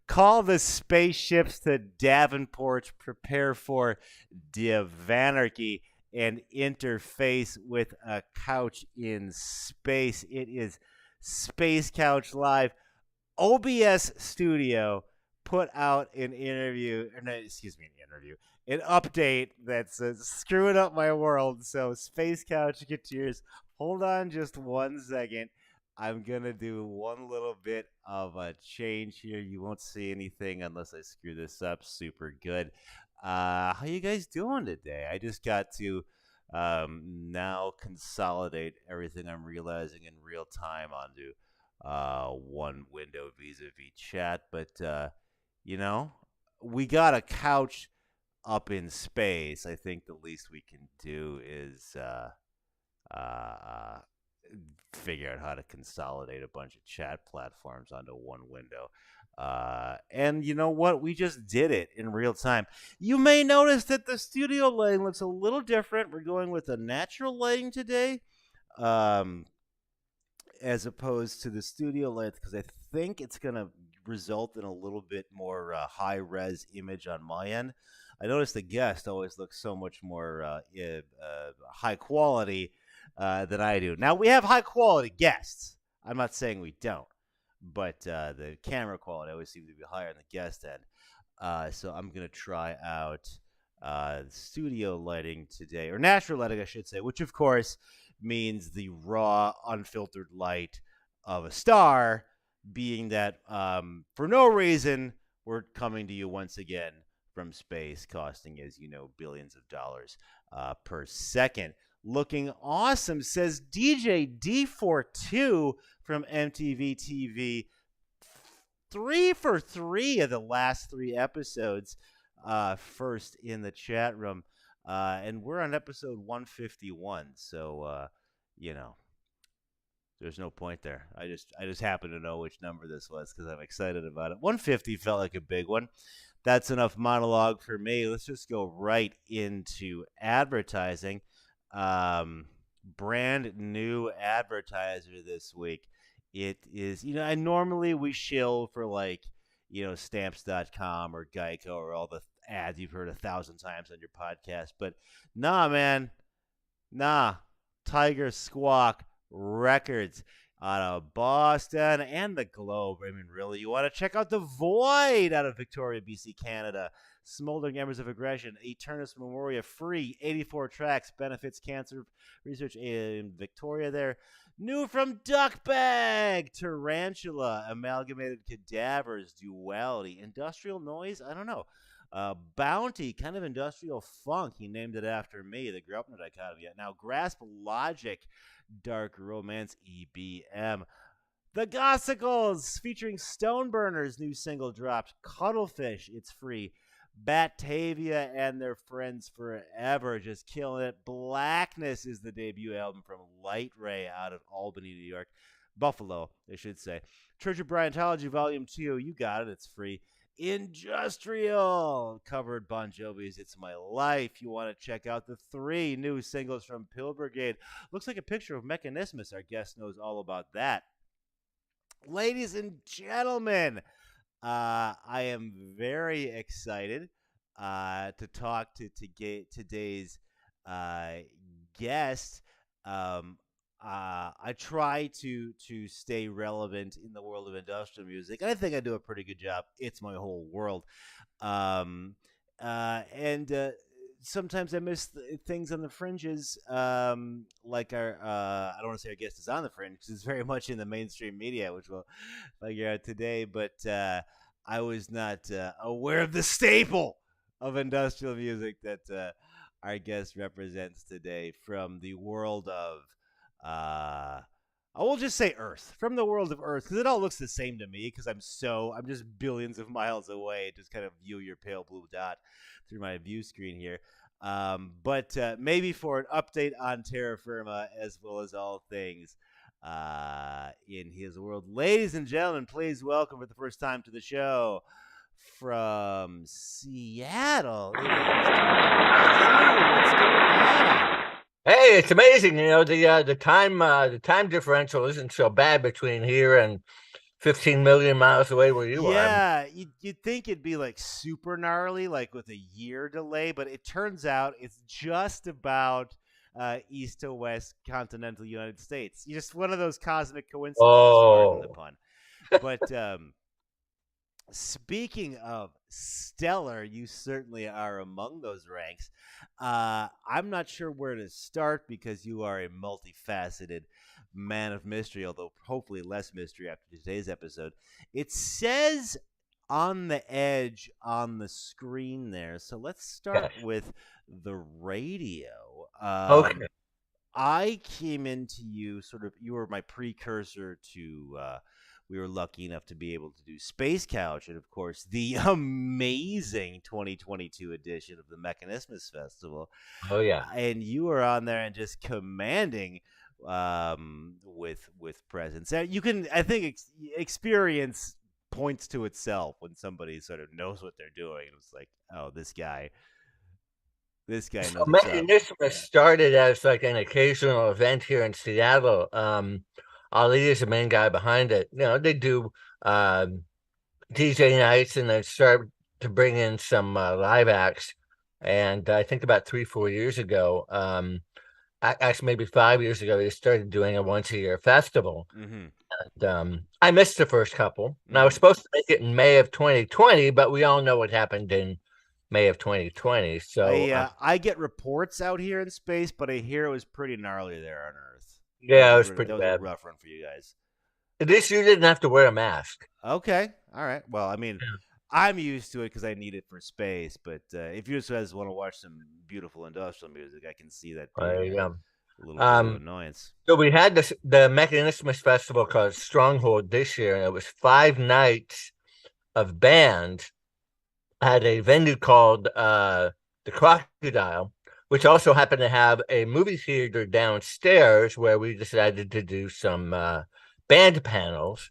Call the spaceships to Davenport. Prepare for Divanarchy and interface with a couch in space. It is Space Couch Live. OBS Studio put out an interview, or no, excuse me, an update that's screwing up my world. So, Space Couch Geteers, hold on just 1 second. I'm gonna do one little bit of a change here. You won't see anything unless I screw this up super good. How you guys doing today? I just got to now consolidate everything I'm realizing in real time onto one window vis-a-vis chat. But you know, we got a couch up in space. I think the least we can do is uh, figure out how to consolidate a bunch of chat platforms onto one window. And you know what? We just did it in real time. You may notice that the studio lighting looks a little different. We're going with a natural lighting today, as opposed to the studio light, because I think it's going to result in a little bit more high res image on my end. I noticed the guest always looks so much more high quality than I do. Now, we have high quality guests. I'm not saying we don't, but the camera quality always seems to be higher in the guest end. So I'm going to try out studio lighting today, or natural lighting, I should say, which, of course, means the raw, unfiltered light of a star, being that for no reason, we're coming to you once again from space, costing, as you know, billions of dollars per second. Looking awesome, says DJ D42 from MTV TV. 3 for 3 of the last 3 episodes, first in the chat room. And we're on episode 151, so you know, there's no point there. I just happen to know which number this was because I'm excited about it. 150 felt like a big one. That's enough monologue for me. Let's just go right into advertising. Brand new advertiser this week. It is, and normally we shill for like, stamps.com or Geico or all the ads you've heard 1,000 times on your podcast. But nah, man. Nah. Tiger Squawk Records out of Boston and the globe. I mean, really, you want to check out The Void out of Victoria, BC, Canada. Smoldering Embers of Aggression, Eternus Memoria, free, 84 tracks, benefits cancer research in Victoria there. New from Duckbag, Tarantula, Amalgamated Cadavers, Duality, Industrial Noise, I don't know. Bounty, kind of industrial funk. He named it after me. The grew up in the dichotomy. Now, Grasp Logic, Dark Romance, EBM. The Gossicles, featuring Stoneburners, new single dropped. Cuttlefish, it's free. Batavia and Their Friends Forever, just killing it. Blackness is the debut album from Light Ray out of Albany, New York. Buffalo, I should say. Church of Bryantology, Volume 2, you got it, it's free. Industrial covered Bon Jovi's It's My Life. You want to check out the 3 new singles from Pill Brigade. Looks like a picture of Mechanismus. Our guest knows all about that. Ladies and gentlemen, I am very excited to talk to today's guest. I try to stay relevant in the world of industrial music, and I think I do a pretty good job. It's my whole world, and sometimes I miss things on the fringes, like our I don't want to say our guest is on the fringe because it's very much in the mainstream media, which we'll figure out today. But I was not aware of the staple of industrial music that our guest represents today from the world of I will just say Earth, from the world of Earth, because it all looks the same to me because I'm just billions of miles away. Just kind of view your pale blue dot through my view screen here. But maybe for an update on Terra Firma as well as all things in his world. Ladies and gentlemen, please welcome for the first time to the show from Seattle. What's going on? Hey, it's amazing. The time differential isn't so bad between here and 15 million miles away where you are. Yeah, you'd think it'd be like super gnarly, like with a year delay, but it turns out it's just about east to west continental United States. Just one of those cosmic coincidences, pardon the Oh, pun. But speaking of stellar, you certainly are among those ranks. I'm not sure where to start because you are a multifaceted man of mystery, although hopefully less mystery after today's episode. It says on the edge on the screen there. So let's start yes. with the radio. Okay. I came into you sort of, you were my precursor to, we were lucky enough to be able to do Space Couch and, of course, the amazing 2022 edition of the Mechanismus Festival. Oh, yeah. And you were on there and just commanding with presence. You can, I think, experience points to itself when somebody sort of knows what they're doing. It was like, oh, this guy So knows what's up. Mechanismus started as like an occasional event here in Seattle. Ali is the main guy behind it. They do DJ nights and then start to bring in some live acts. And I think about 3, 4 years ago, actually maybe 5 years ago, they started doing a once a year festival. Mm-hmm. And, I missed the first couple. And I was Mm-hmm. supposed to make it in May of 2020, but we all know what happened in May of 2020. So I get reports out here in space, but I hear it was pretty gnarly there on Earth. yeah, it was pretty That was a bad. rough run for you guys. At least you didn't have to wear a mask. Okay, all right. Well, I mean, I'm used to it because I need it for space. But if you just guys want to watch some beautiful industrial music, I can see that being I, a little bit of um, annoyance. so we had the Mechanismus Festival called Stronghold this year, and it was 5 nights of bands at a venue called the Crocodile, which also happened to have a movie theater downstairs where we decided to do some band panels.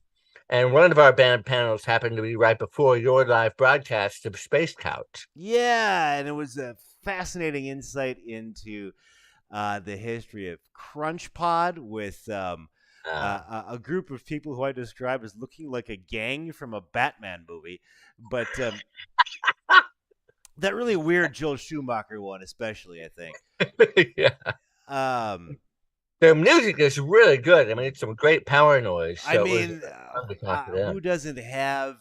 And one of our band panels happened to be right before your live broadcast of Space Couch. Yeah, and it was a fascinating insight into the history of Crunch Pod with Uh, a group of people who I describe as looking like a gang from a Batman movie, but that really weird Joel Schumacher one, especially, I think. yeah. Um, Their music is really good. I mean, it's some great power noise. I So it was mean, fun to talk to them. who doesn't have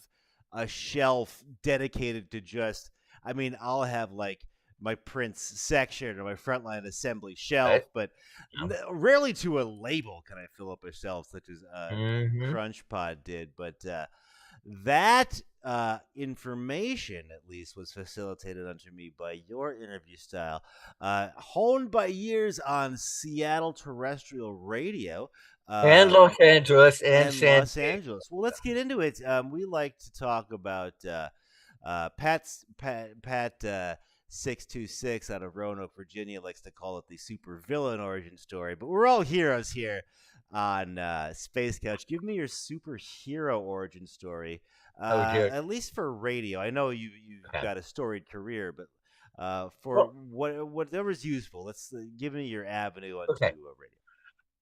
a shelf dedicated to just? I mean, I'll have like my Prince section or my Frontline Assembly shelf, Right? but rarely to a label can I fill up a shelf such as Mm-hmm. Crunch Pod did. But that information, at least, was facilitated unto me by your interview style, honed by years on Seattle terrestrial radio. And Uh, Los Angeles and and San Los Diego. Angeles. Well, let's get into it. We like to talk about Pat 626 out of Roanoke, Virginia, likes to call it the supervillain origin story. But we're all heroes here on Space Couch. Give me your superhero origin story, Oh, dear. at least for radio. I know you've Okay. got a storied career, but for Well, whatever's useful, let's give me your avenue onto okay. radio.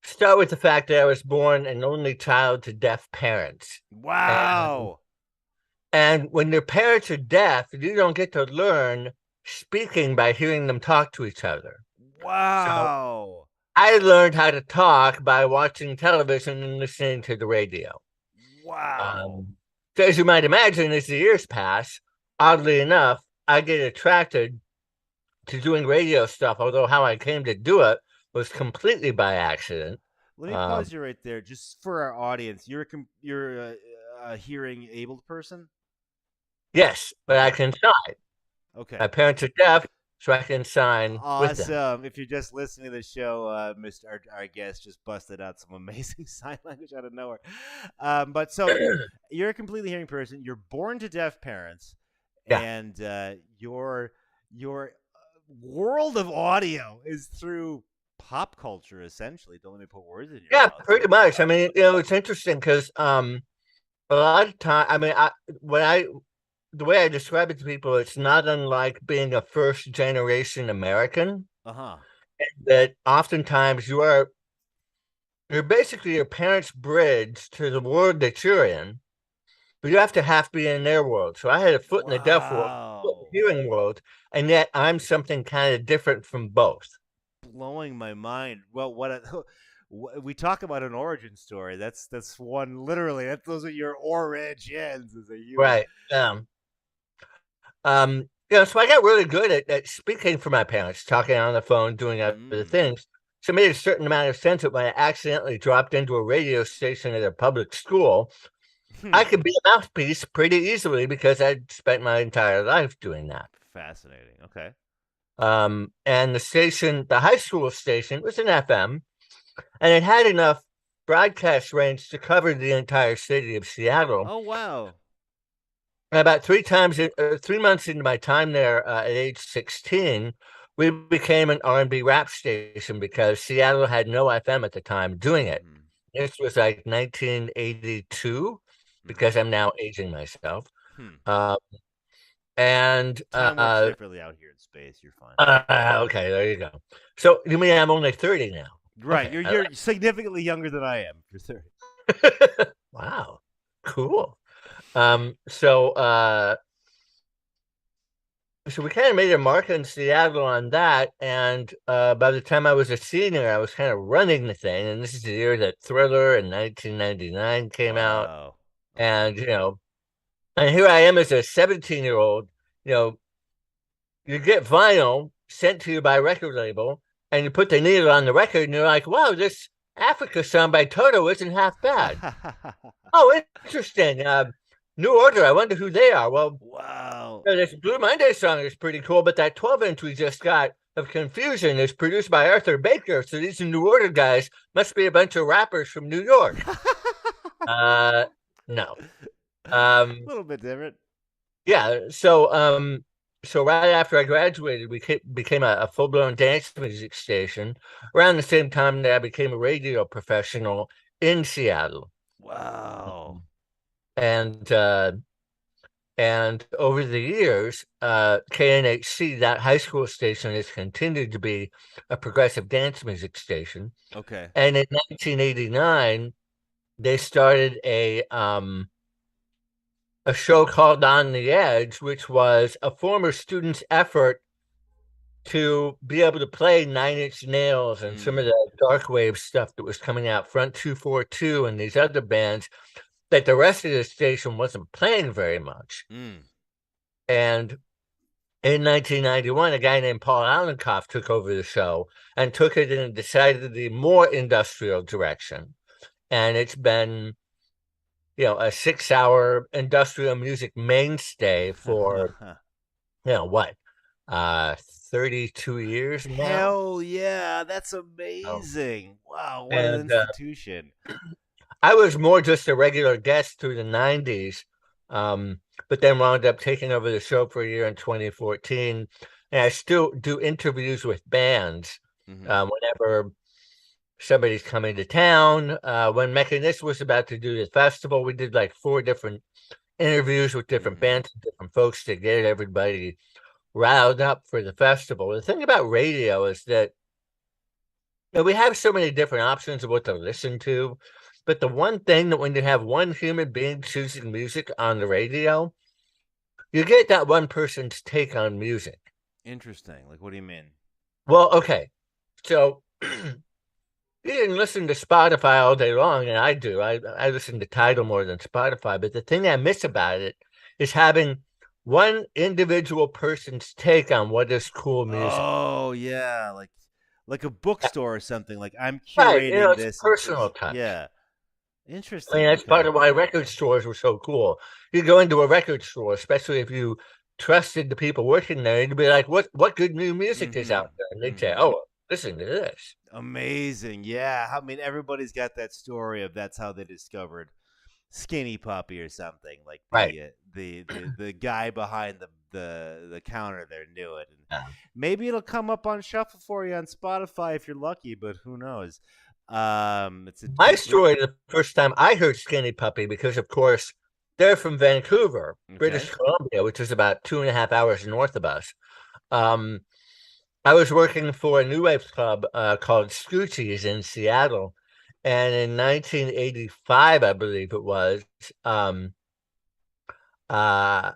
Start with the fact that I was born an only child to deaf parents. And Wow. and when your parents are deaf, you don't get to learn speaking by hearing them talk to each other. So Wow. I learned how to talk by watching television and listening to the radio. Wow. Um, so as you might imagine, as the years pass, oddly enough, I get attracted to doing radio stuff, although how I came to do it was completely by accident. Let me Um, pause you right there, just for our audience. You're a hearing abled person. yes, but I Okay. can sign. Okay. My parents are deaf, so I can sign with them. Awesome. If you're just listening to the show, Mr. Our guest just busted out some amazing sign language out of nowhere. But so you're a completely hearing person. You're born to deaf parents, Yeah, and your world of audio is through pop culture, essentially. Don't let me put words in your yeah, mouth pretty here. much. I mean, it's interesting because a lot of time, I mean, when I the way I describe it to people, it's not unlike being a first generation American. Uh huh. That oftentimes you're basically your parents' bridge to the world that you're in, but you have to half be in their world. So I had a foot in the deaf world, foot in Wow. the hearing world, and yet I'm something kind of different from both. Blowing my mind. Well, we talk about an origin story. That's one literally. Those are your origins as a human. Right. So I got really good at speaking for my parents, talking on the phone, doing other Mm. things. So it made a certain amount of sense that when I accidentally dropped into a radio station at a public school, I could be a mouthpiece pretty easily because I'd spent my entire life doing that. Fascinating. Okay. And the high school station was an FM, and it had enough broadcast range to cover the entire city of Seattle. Oh wow. And about 3 months into my time there at age 16, we became an R&B rap station because Seattle had no FM at the time doing it. Mm-hmm. This was like 1982, Mm-hmm. because I'm now aging myself. Hmm. Uh, and Time works differently out here in space. You're fine. Okay, there you go. So you mean I'm only 30 now? Right. Okay. You're significantly younger than I am. You're 30. Wow, cool. Um, so uh, so we kind of made a mark in Seattle on that, and by the time I was a senior, I was kind of running the thing. And this is the year that Thriller in 1999 came out, Wow. Okay. and and here I am as a 17-year-old. You know, you get vinyl sent to you by a record label, and you put the needle on the record, and you're like, "Wow, this Africa song by Toto isn't half bad." Oh, interesting. New Order. I wonder who they are. Well, Wow. this Blue Monday song is pretty cool, but that 12-inch we just got of Confusion is produced by Arthur Baker. So these New Order guys must be a bunch of rappers from New York. Uh, no. A Um, little bit different. yeah. So right after I graduated, we became a full-blown dance music station. Around the same time that I became a radio professional in Seattle. Wow. And over the years, KNHC, that high school station, has continued to be a progressive dance music station. Okay. And in 1989, they started a show called On the Edge, which was a former student's effort to be able to play Nine Inch Nails and some of Mm. the dark wave stuff that was coming out, Front 242 and these other bands that the rest of the station wasn't playing very much. Mm. And in 1991, a guy named Paul Allenkoff took over the show and took it in a decidedly more industrial direction. And it's been, a 6-hour industrial music mainstay for, what, 32 years now. Hell yeah, that's Oh. amazing. Wow, what an And institution. I was more just a regular guest through the 90s, but then wound up taking over the show for a year in 2014. And I still do interviews with bands Mm-hmm. whenever somebody's coming to town. When Mechanist was about to do the festival, we did like 4 different interviews with different Mm-hmm. bands and different folks to get everybody riled up for the festival. The thing about radio is that we have so many different options of what to listen to. But the one thing that when you have one human being choosing music on the radio, you get that one person's take on music. Interesting. Like, what do you mean? Well, okay. So you can listen to Spotify all day long, and I do. I listen to Tidal more than Spotify. But the thing I miss about it is having one individual person's take on what is cool music. Oh yeah, like a bookstore or something. Like I'm Right. curating It's this, and personal touch. yeah, I mean, interesting. that's part Okay. of why record stores were so cool. You go into a record store, especially if you trusted the people working there, you'd be like, what good new music is Mm-hmm. out there? And they'd say, Mm-hmm. oh, listen to this. Amazing. Yeah. I mean, everybody's got that story of that's how they discovered Skinny Puppy or something. Like Right. the guy behind the counter there knew it, and Yeah. maybe it'll come up on shuffle for you on Spotify if you're lucky. But who knows? It's a My it, story, the first time I heard Skinny Puppy, because of course they're from Vancouver, British okay. Columbia, which is about 2.5 hours north of us. Um, I was working for a new wave club called Scoochie's in Seattle, And in 1985, I believe it was, um, uh,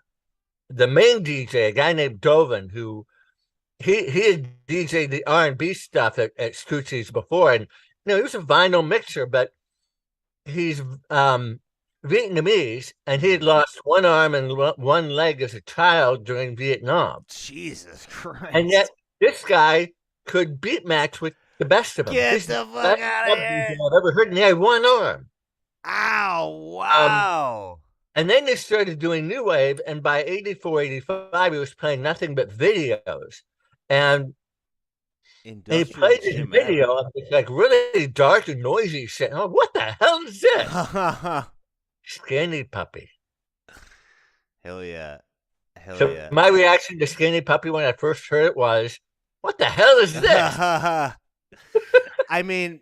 the main DJ, a guy named Dovin, who he had DJed the R&B stuff at Scoochie's before, and he was a vinyl mixer, but he's Vietnamese, and he had Hmm. lost one arm and one leg as a child during Vietnam, Jesus and yet Christ. this guy could beat match with the best of them. Get He's the the fuck best out of club DJ here. I've ever heard, and he had one arm. Ow. Um, Wow. and then they started doing new wave, and by 84, 85, he was playing nothing but videos. And he Industrial played this Jim video Abbott. of this like really dark and noisy shit. Oh, what the hell is this? Hell Skinny Puppy. yeah. Hell So yeah. my reaction to Skinny Puppy when I first heard it was, what the hell is this? I mean,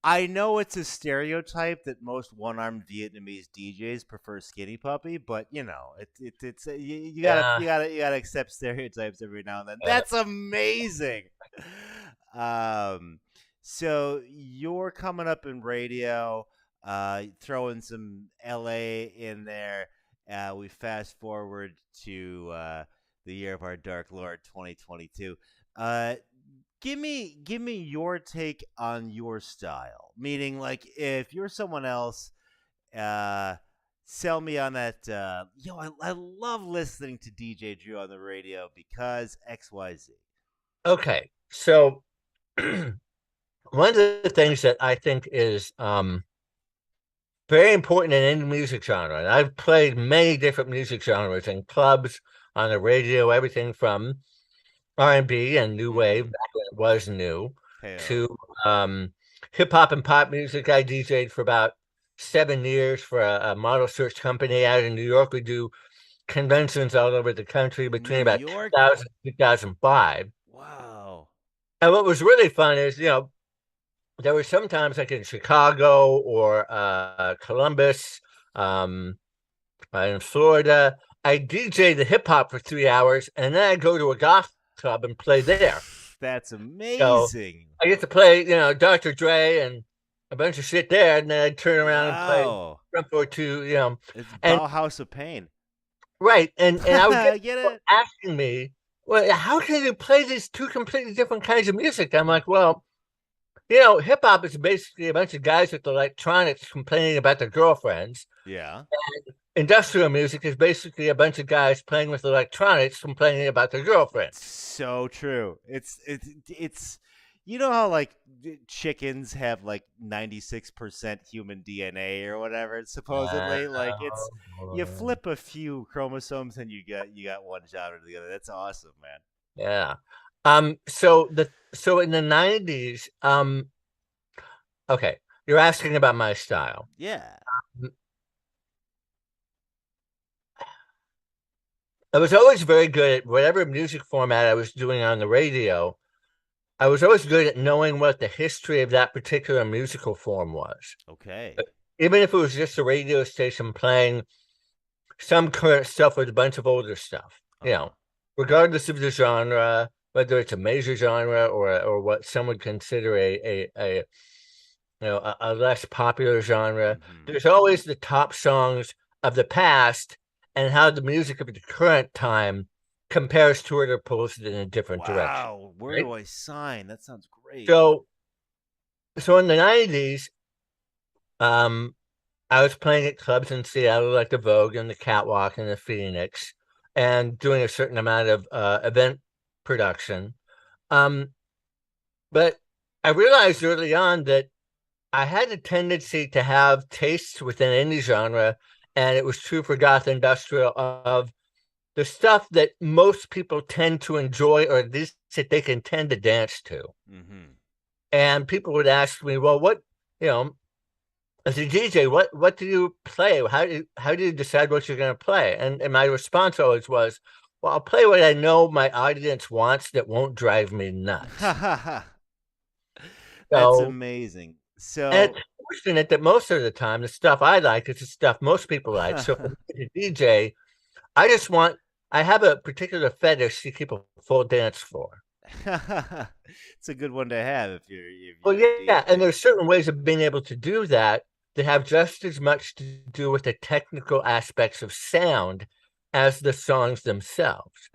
I know it's a stereotype that most one-armed Vietnamese DJs prefer Skinny Puppy, but it's you gotta Yeah. you gotta you gotta accept stereotypes every now and then. Yeah. That's amazing. Um, so you're coming up in radio, throwing some LA in there. We fast forward to the year of our dark lord, 2022. Uh, give me your take on your style. Meaning, like, if you're someone else, uh, sell me on that. I love listening to DJ Drew on the radio because XYZ. Okay. So one of the things that I think is very important in any music genre, and I've played many different music genres in clubs, on the radio, everything from R&B and new wave Mm-hmm. back when it was new Hell. to hip hop and pop music. I DJ'd for about 7 years for a model search company out in New York. We do conventions all over the country New between about York? 2000 and 2005. Wow. And what was really fun is, there were sometimes like in Chicago or Columbus, um, in Florida. I DJ the hip hop for 3 hours, and then I go to a goth club and play there. That's So amazing. I get to play, Dr. Dre and a bunch of shit there, and then I turn around and play Wow. Trump or two, It's and Bauhaus of Pain. right, and I would get Get people it? asking me, well, how can you play these two completely different kinds of music? I'm like, well, hip hop is basically a bunch of guys with electronics complaining about their girlfriends. Yeah. Industrial music is basically a bunch of guys playing with electronics complaining about their girlfriends. So true. It's you know how like chickens have like 96% human DNA or whatever Uh, supposedly, like it's you flip a few chromosomes and you got one job or the other. That's awesome, man. yeah. So in the 90s, okay, you're asking about my style. Yeah. I was always very good at whatever music format I was doing on the radio. I was always good at knowing what the history of that particular musical form was. Okay. Even if it was just a radio station playing some current stuff with a bunch of older stuff, Uh-huh. regardless of the genre, whether it's a major genre or what some would consider a less popular genre. Mhm. There's always the top songs of the past and how the music of the current time compares to it or pulls it in a different direction. Wow, where Right. do I sign? That sounds great. So so in the 90s, um, I was playing at clubs in Seattle like the Vogue and the Catwalk and the Phoenix and doing a certain amount of event production. Um, but I realized early on that I had a tendency to have tastes within any genre, and it was true for goth industrial of the stuff that most people tend to enjoy, or at least that they can tend to dance to. Mhm. And people would ask me, "Well, you know, as a DJ, what do you play? How do you decide what you're going to play?" And my response always was, "Well, I'll play what I know my audience wants that won't drive me nuts." That's So amazing. and So it's fortunate that most of the time, the stuff I like is the stuff most people like. So for me as a DJ, I have a particular fetish to keep a full dance floor. It's a good one to have if Well, you're a yeah, and DJ. there's certain ways of being able to do that that have just as much to do with the technical aspects of sound as the songs themselves.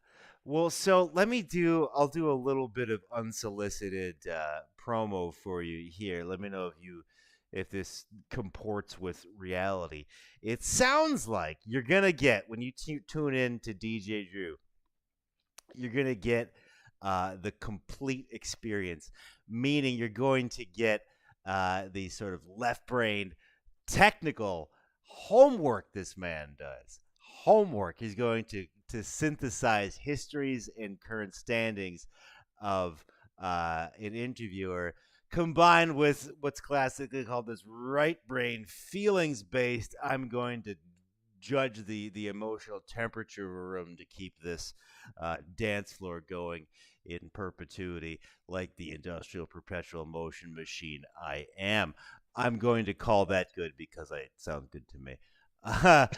Well, so let me do. I'll do a little bit of unsolicited promo for you here. Let me know if this comports with reality. It sounds like you're gonna get when you tune in to DJ Drew. You're gonna get the complete experience, meaning you're going to get the sort of left-brained technical homework this man does. Homework. He's going to synthesize histories and current standings of an interviewer combined with what's classically called this right brain feelings based. I'm going to judge the emotional temperature of a room to keep this dance floor going in perpetuity, like the industrial perpetual motion machine I am. I'm going to call that good because it sounds good to me.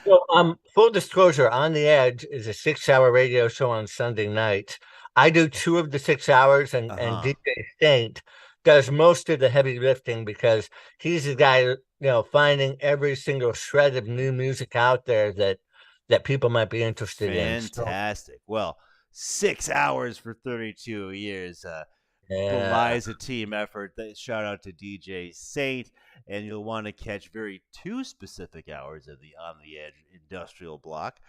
So, full disclosure, On the Edge is a 6 hour radio show on Sunday nights. I do two of the 6 hours, and Uh-huh. DJ Saint does most of the heavy lifting because he's the guy, finding every single shred of new music out there that people might be interested in. So, Fantastic. Well, 6 hours for 32 years. yeah. Belies a team effort. Shout out to DJ Saint, and you'll want to catch very two specific hours of the On the Edge industrial block.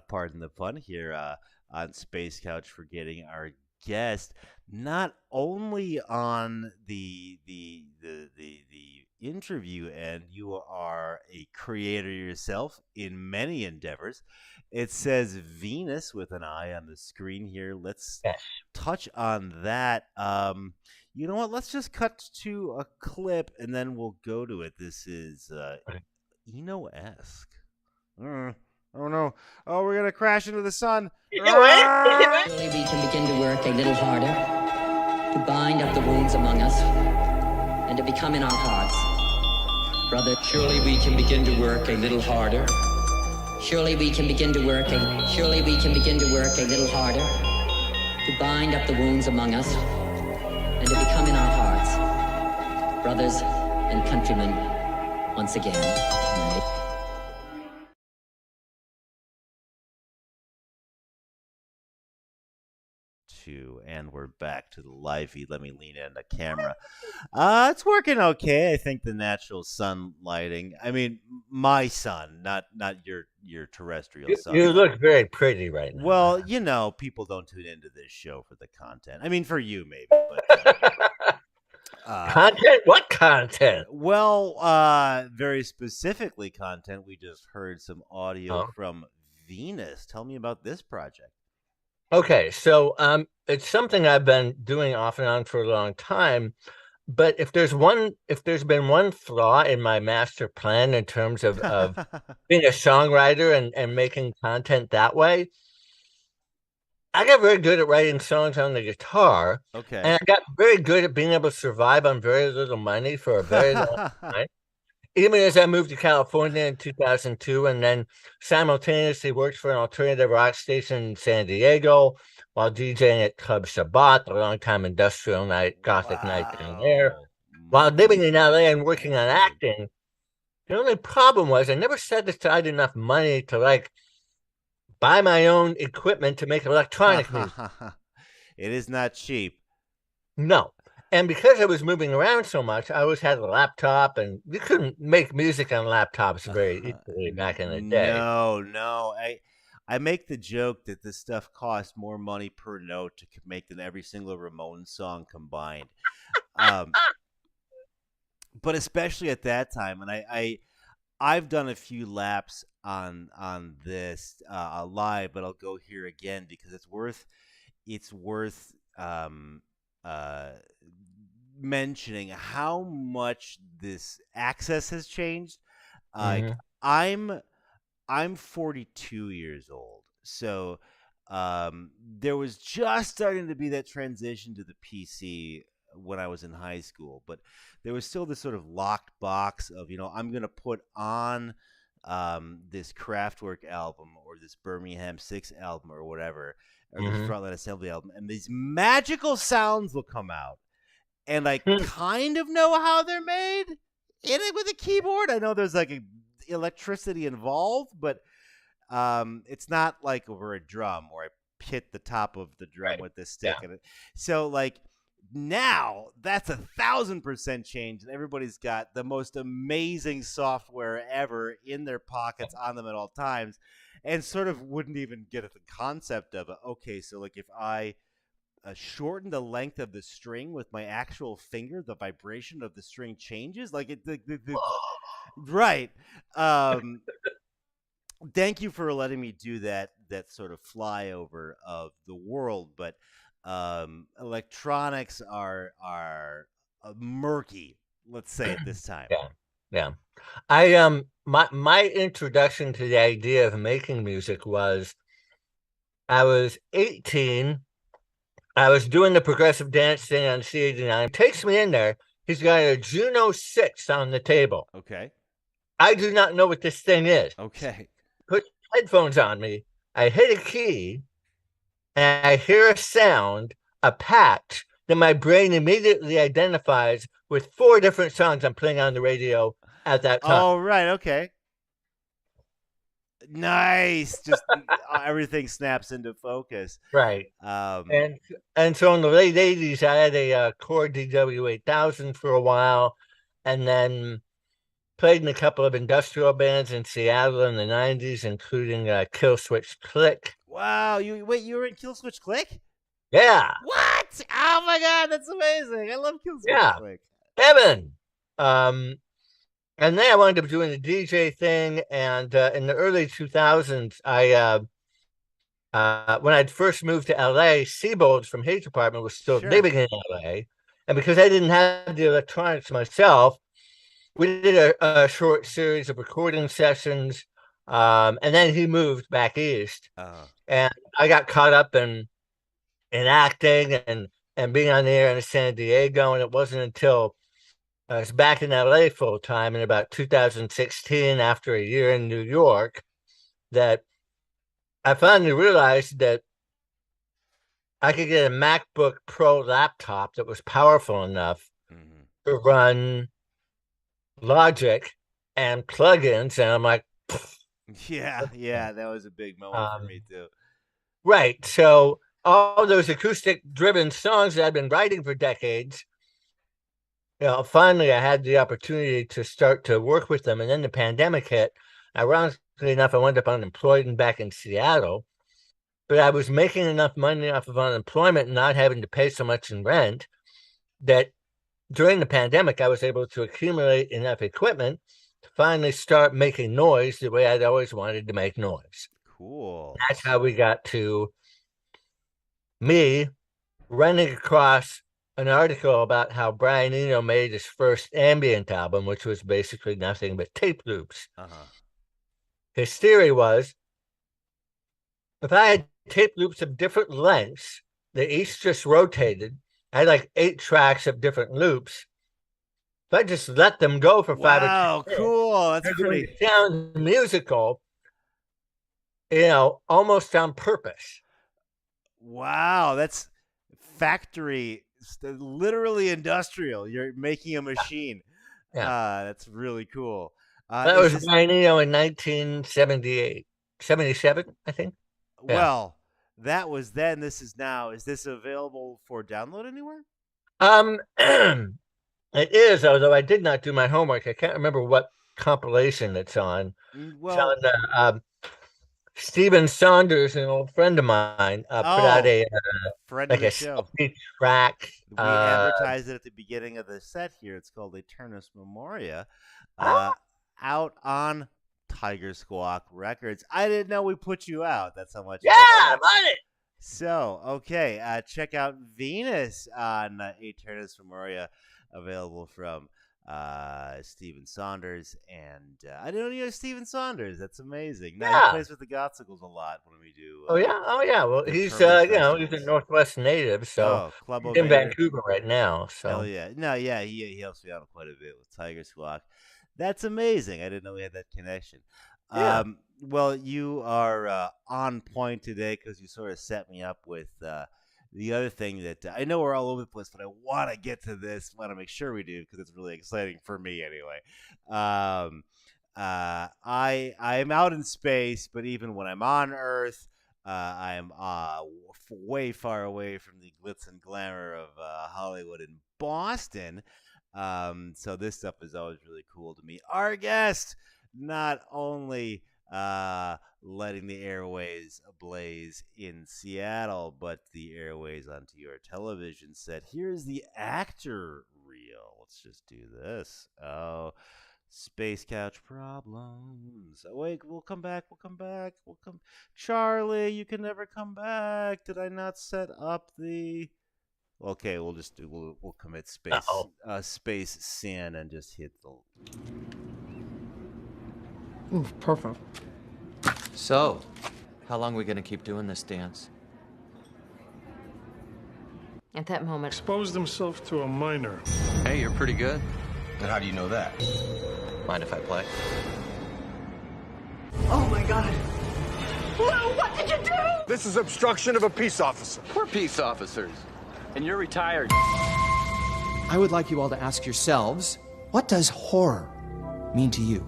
Pardon the pun here on Space Couch for getting our guest not only on the interview end. You are a creator yourself in many endeavors. It says Venus with an eye on the screen here. Let's Yes. touch on that. You know what? Let's just cut to a clip and then we'll go to it. This is Okay. Eno esque. Oh no! Oh, we're gonna crash into the sun. You do it? You do Ah! it? Surely we can begin to work a little harder, to bind up the wounds among us, and to become in our hearts, brother. Surely we can begin to work a little harder. Surely we can begin to work a. Surely we can begin to work a little harder, to bind up the wounds among us, and to become in our hearts, brothers and countrymen, once again. And we're back to the live feed. Let me lean in the camera. It's working okay. I think the natural sun lighting. I mean, my sun, not your terrestrial You sunlight. look very pretty right Well, now. you know, people don't tune into this show for the content. I mean, for you maybe, but uh, Content? What content? very specifically content. We just heard some audio Oh. from Venus. Tell me about this project. Okay, so it's something I've been doing off and on for a long time. But if there's been one flaw in my master plan in terms of being a songwriter and making content that way, I got very good at writing songs on the guitar, and Okay. I got very good at being able to survive on very little money for a very long time. Even as I moved to California in 2002 and then simultaneously worked for an alternative rock station in San Diego while DJing at Club Shabbat, a longtime industrial night, gothic night down there. Wow. While living in LA and working on Multi-talented. acting, the only problem was I never set aside enough money to buy my own equipment to make electronic music. It is not cheap. No. And because I was moving around so much, I always had a laptop, and you couldn't make music on laptops very easily back in the day. No, no. I make the joke that this stuff costs more money per note to make than every single Ramones song combined. Um, but especially at that time, and I've done a few laps on this live, but I'll go here again because it's worth uh, mentioning how much this access has changed. Like Hmm. I'm I'm 42 years old, so there was just starting to be that transition to the PC when I was in high school, but there was still this sort of locked box of I'm gonna put on this Kraftwerk album or this Birmingham Six album or whatever, or the Frontline Assembly album, and these magical sounds will come out, and I kind of know how they're made in it with a keyboard. I know there's like electricity involved, but it's not like over a drum where I hit the top of the drum with the stick. Yeah. So like now that's 1,000% changed, and everybody's got the most amazing software ever in their pockets on them at all times, and sort of wouldn't even get at the concept of okay, so like if I shorten the length of the string with my actual finger, the vibration of the string changes. Like right. Thank you for letting me do that sort of flyover of the world, but electronics are murky. Let's say at this time. Yeah. I my introduction to the idea of making music was I was 18. I was doing the progressive dance thing on C89. Takes me in there. He's got a Juno 6 on the table. Okay. I do not know what this thing is. Okay. Put headphones on me. I hit a key, and I hear a sound, a patch, that my brain immediately identifies with 4 different songs I'm playing on the radio at that time. Oh, right. Okay. Nice. Just everything snaps into focus. Right. And so in the late 80s, I had a Core DW8000 for a while, and then played in a couple of industrial bands in Seattle in the 90s, including Killswitch Click. Wow. You were in Killswitch Click? Yeah. What? Oh my God, that's amazing. I love Killswitch Click. Heaven. And then I wound up doing the DJ thing, and in the early 2000s, I when I'd first moved to LA, Seabolds from Hate Department was still living in LA, and because I didn't have the electronics myself, we did a short series of recording sessions, and then he moved back east, and I got caught up in acting and being on the air in San Diego, and it wasn't until I was back in LA full time in about 2016, after a year in New York, that I finally realized that I could get a MacBook Pro laptop that was powerful enough to run Logic and plugins, and I'm like, yeah, that was a big moment for me too. Right. So all those acoustic driven songs that I've been writing for decades, finally I had the opportunity to start to work with them, and then the pandemic hit. Ironically enough, I wound up unemployed and back in Seattle, but I was making enough money off of unemployment and not having to pay so much in rent that during the pandemic, I was able to accumulate enough equipment to finally start making noise the way I'd always wanted to make noise. Cool. That's how we got to me running across an article about how Brian Eno made his first ambient album, which was basically nothing but tape loops. His theory was, if I had tape loops of different lengths that each just rotated, I had like 8 tracks of different loops. If I just let them go for 5 or 10 minutes, cool. That's pretty. Sound musical, almost on purpose. Wow, that's factory, literally industrial. You're making a machine. That's really cool. That was Brian Eno in 1978, 77, I think. Well, that was then. This is now. Is this available for download anywhere? It is, although I did not do my homework. I can't remember what compilation it's on. Well, it's on Stephen Saunders, an old friend of mine, put out a friend of the show track. We advertised it at the beginning of the set here. It's called Aeternus Memoria, out on Tiger Squawk Records. I didn't know we put you out. That's how much. Yeah, I'm on it. So, okay, check out Venus on Aeternus Memoria, available from Stephen Saunders. And I didn't know Stephen Saunders. That's amazing. Now he plays with the Gotsicles a lot when we do. Oh yeah. Well, he's he's a Northwest native, so he's in Vancouver right now. So hell yeah, he helps me out quite a bit with Tiger Squawk. That's amazing. I didn't know we had that connection. Yeah. Well, you are on point today because you sort of set me up with the other thing that I know we're all over the place, but I want to get to this. Want to make sure we do because it's really exciting for me anyway. Um, I am out in space, but even when I'm on Earth, I am way far away from the glitz and glamour of Hollywood and Boston. So this stuff is always really cool to me. Our guest, not only letting the airways ablaze in Seattle, but the airways onto your television set. Here's the actor reel. Let's just do this. Oh, space couch problems. Oh, wait, we'll come back. We'll come back. We'll come. Charlie, you can never come back. Did I not set up the? Okay, we'll just do. We'll commit space sin and just hit the. Ooh, perfect. So, how long are we gonna keep doing this dance? At that moment, Exposed himself to a minor. Hey, you're pretty good. And how do you know that? Mind if I play? Oh my God. This is obstruction of a peace officer. We're peace officers. And you're retired. I would like you all to ask yourselves, what does horror mean to you?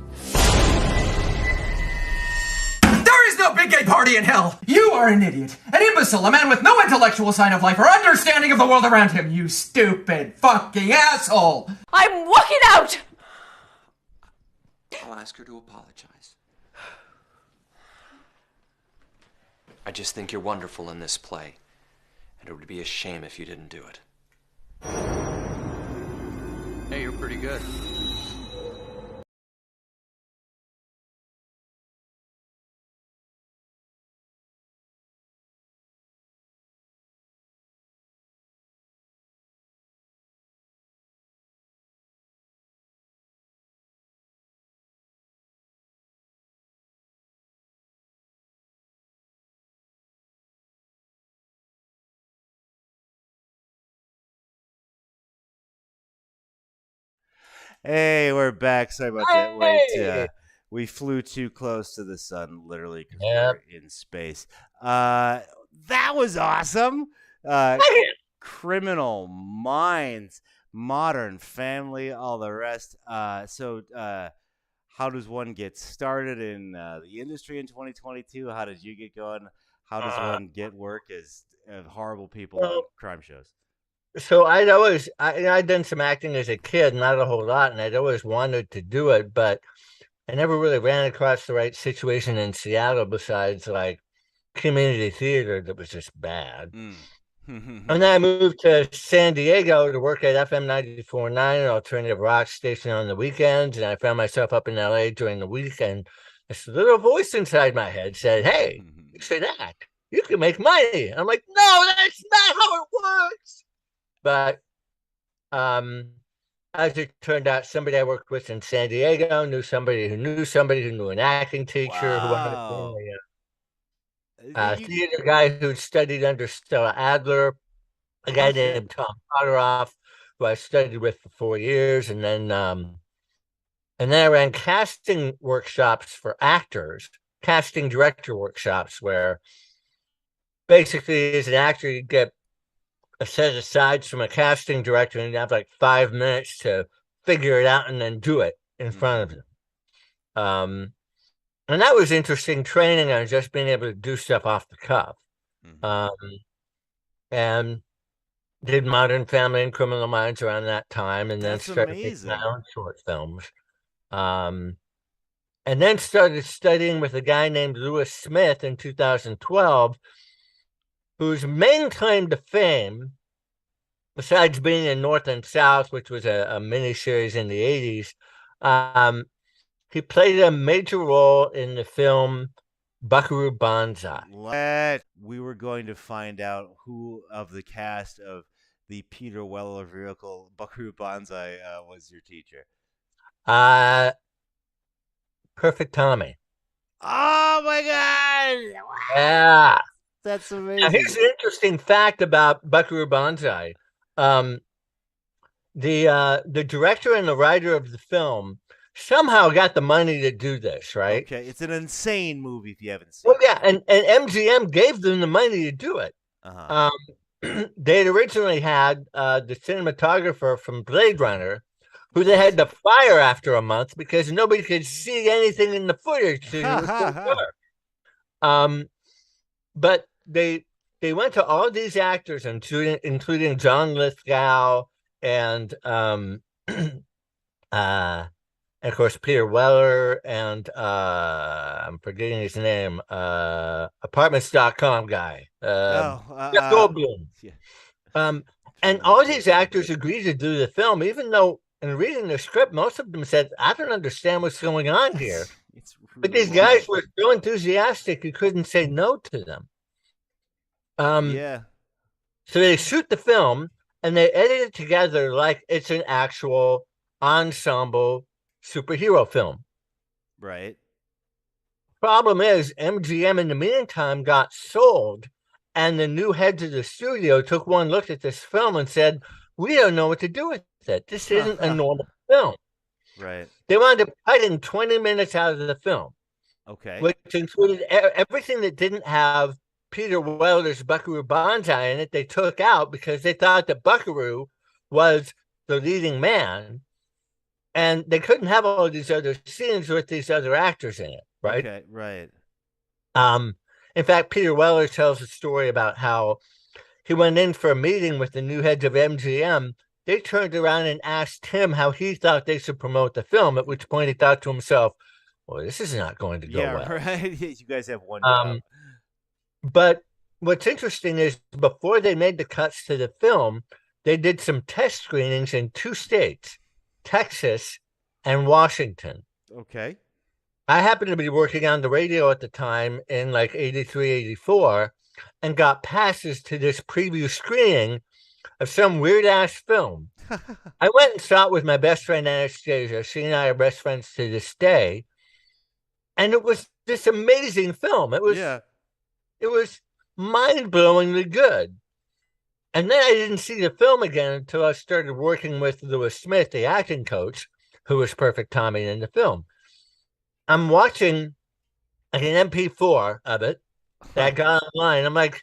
There is no big gay party in hell! You are an idiot, an imbecile, a man with no intellectual sign of life or understanding of the world around him, you stupid fucking asshole! I'm walking out! I'll ask her to apologize. I just think you're wonderful in this play, and it would be a shame if you didn't do it. Hey, you're pretty good. Hey, we're back. Sorry about that. Wait, we flew too close to the sun, literally, because Yep. we're in space. That was awesome. Criminal Minds, Modern Family, all the rest. How does one get started in the industry in 2022? How did you get going? How does one get work as horrible people on crime shows? So I'd done some acting as a kid, not a whole lot, and I'd always wanted to do it, but I never really ran across the right situation in Seattle besides like community theater that was just bad. And then I moved to San Diego to work at FM 94.9, an alternative rock station on the weekends, and I found myself up in LA during the weekend. This little voice inside my head said, "Hey, you should act. You can make money." I'm like, "No, that's not how it works." But as it turned out, somebody I worked with in San Diego knew somebody who knew an acting teacher who ended up being a theater guy who'd studied under Stella Adler, a guy named Tom Potteroff, who I studied with for 4 years, and then I ran casting workshops for actors, casting director workshops, where basically as an actor you get a set of sides from a casting director, and you have like 5 minutes to figure it out and then do it in front of them. And that was interesting training on just being able to do stuff off the cuff. And did Modern Family and Criminal Minds around that time, and then started making my own short films. And then started studying with a guy named Lewis Smith in 2012, whose main claim to fame, besides being in North and South, which was a miniseries in the 80s, he played a major role in the film Buckaroo Banzai. We were going to find out who of the cast of the Peter Weller vehicle Buckaroo Banzai was your teacher. Perfect Tommy. Oh my God! Wow. Yeah. That's amazing. Now, here's an interesting fact about Buckaroo Banzai. The director and the writer of the film somehow got the money to do this, right? Okay, it's an insane movie if you haven't seen Well, yeah, and MGM gave them the money to do it. it. Uh-huh. They had originally had the cinematographer from Blade Runner, who they had to fire after a month because nobody could see anything in the footage. It was so dark. But they went to all these actors, including John Lithgow and of course Peter Weller and I'm forgetting his name, apartments.com guy. Jeff Goldblum. Yeah. And all these actors agreed to do the film, even though in reading the script, most of them said, I don't understand what's going on here. It's really But these guys were so enthusiastic, you couldn't say no to them. yeah. So they shoot the film and they edit it together like it's an actual ensemble superhero film. Right. Problem is, MGM in the meantime got sold, and the new heads of the studio took one look at this film and said, we don't know what to do with it. This isn't a normal film. Right. They wanted to cut in 20 minutes out of the film, Okay. which included everything that didn't have Peter Weller's Buckaroo Banzai in it. They took out because they thought that Buckaroo was the leading man, and they couldn't have all these other scenes with these other actors in it, right? Okay, right. In fact, Peter Weller tells a story about how he went in for a meeting with the new heads of MGM. They turned around and asked him how he thought they should promote the film, at which point he thought to himself, well, this is not going to go well. Right. You guys have one job. But what's interesting is before they made the cuts to the film, they did some test screenings in 2 states, Texas and Washington. Okay. I happened to be working on the radio at the time in like 83, 84, and got passes to this preview screening of some weird ass film. I went and saw it with my best friend Anastasia. She and I are best friends to this day. And it was this amazing film. It was mind-blowingly good. And then I didn't see the film again until I started working with Lewis Smith, the acting coach, who was Perfect Tommy in the film. I'm watching an MP4 of it that I got online. I'm like,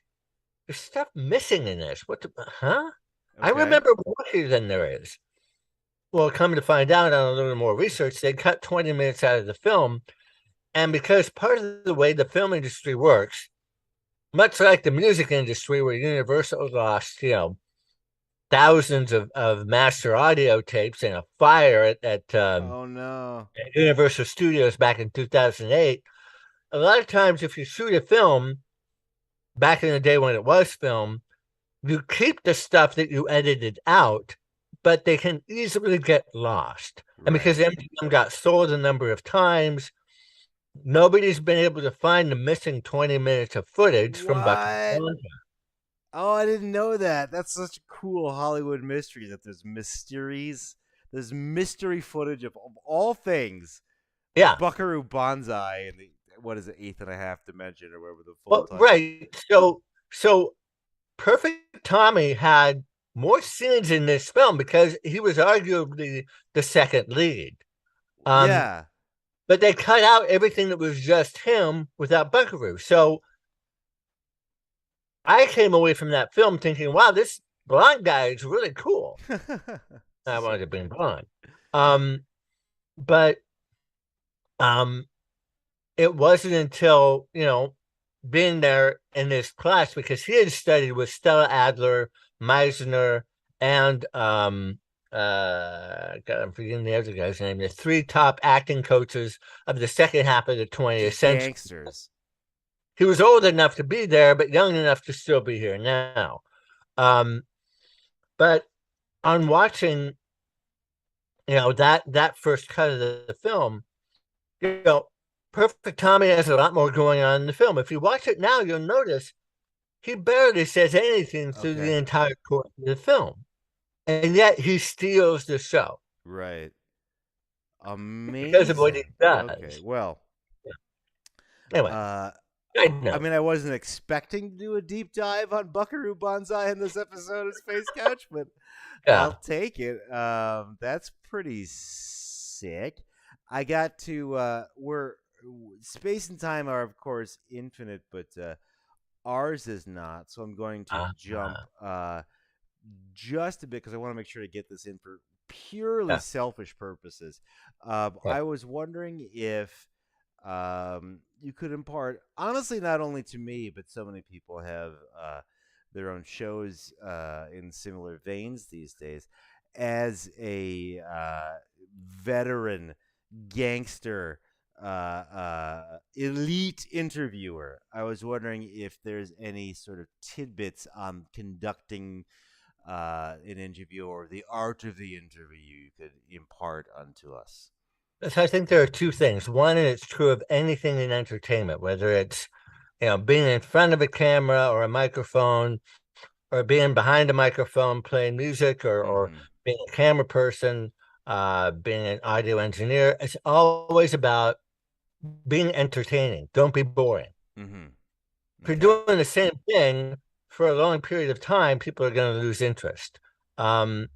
there's stuff missing in this. What the, huh? I Okay. remember more here than there is. Well, coming to find out on a little more research, they cut 20 minutes out of the film. And because part of the way the film industry works, much like the music industry, where Universal lost, thousands of master audio tapes in a fire at Oh no. Universal Studios back in 2008, a lot of times if you shoot a film, back in the day when it was film, you keep the stuff that you edited out, but they can easily get lost. And because MGM got sold a number of times, nobody's been able to find the missing 20 minutes of footage from Bucky. Oh, I didn't know that. That's such a cool Hollywood mystery that there's mysteries. There's mystery footage of all things. Yeah. Buckaroo Banzai and the, what is it, 8.5 dimension or whatever the full Well, time. right. So Perfect Tommy had more scenes in this film because he was arguably the second lead. Yeah. But they cut out everything that was just him without Buckaroo. So I came away from that film thinking, wow, this blonde guy is really cool. I wanted to bring blonde. But it wasn't until, being there in this class, because he had studied with Stella Adler, Meisner, and God, I'm forgetting the other guy's name. The 3 top acting coaches of the second half of the 20th century. Gangsters. He was old enough to be there, but young enough to still be here now. But on watching, that first cut of the film, Perfect Tommy has a lot more going on in the film. If you watch it now, you'll notice he barely says anything through the entire course of the film. And yet he steals the show. Right. Amazing. Because of what he does. Okay, well. Anyway. I mean, I wasn't expecting to do a deep dive on Buckaroo Banzai in this episode of Space Couch, but I'll take it. That's pretty sick. I got to space and time are of course infinite, but ours is not. So I'm going to jump just a bit because I want to make sure to get this in for purely Yeah. selfish purposes. Right. I was wondering if you could impart, honestly, not only to me, but so many people have their own shows in similar veins these days. As a veteran gangster elite interviewer, I was wondering if there's any sort of tidbits on conducting an interview or the art of the interview you could impart unto us. So I think there are two things. One, and it's true of anything in entertainment, whether it's being in front of a camera or a microphone, or being behind a microphone playing music, or Mm-hmm. being a camera person, being an audio engineer. It's always about being entertaining. Don't be boring. Mm-hmm. If you're Okay. doing the same thing for a long period of time, people are going to lose interest. When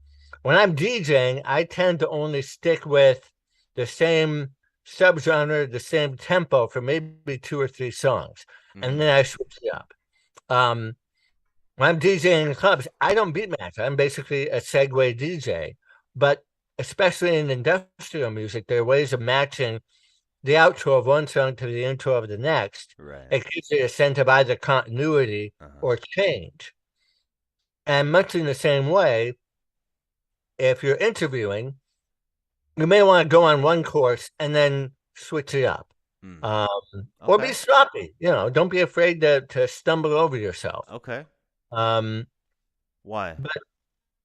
I'm DJing, I tend to only stick with the same subgenre, the same tempo for maybe 2 or 3 songs, and Mm-hmm. then I switch it up. Um, when I'm DJing in clubs, I don't beat match. I'm basically a segue DJ. But especially in industrial music, there are ways of matching the outro of one song to the intro of the next. Right. It gives you a sense of either continuity Uh-huh. or change. And much in the same way, if you're interviewing, you may want to go on one course and then switch it up. Mm. Or be Okay. sloppy. Don't be afraid to stumble over yourself. Okay. Um, Why? but,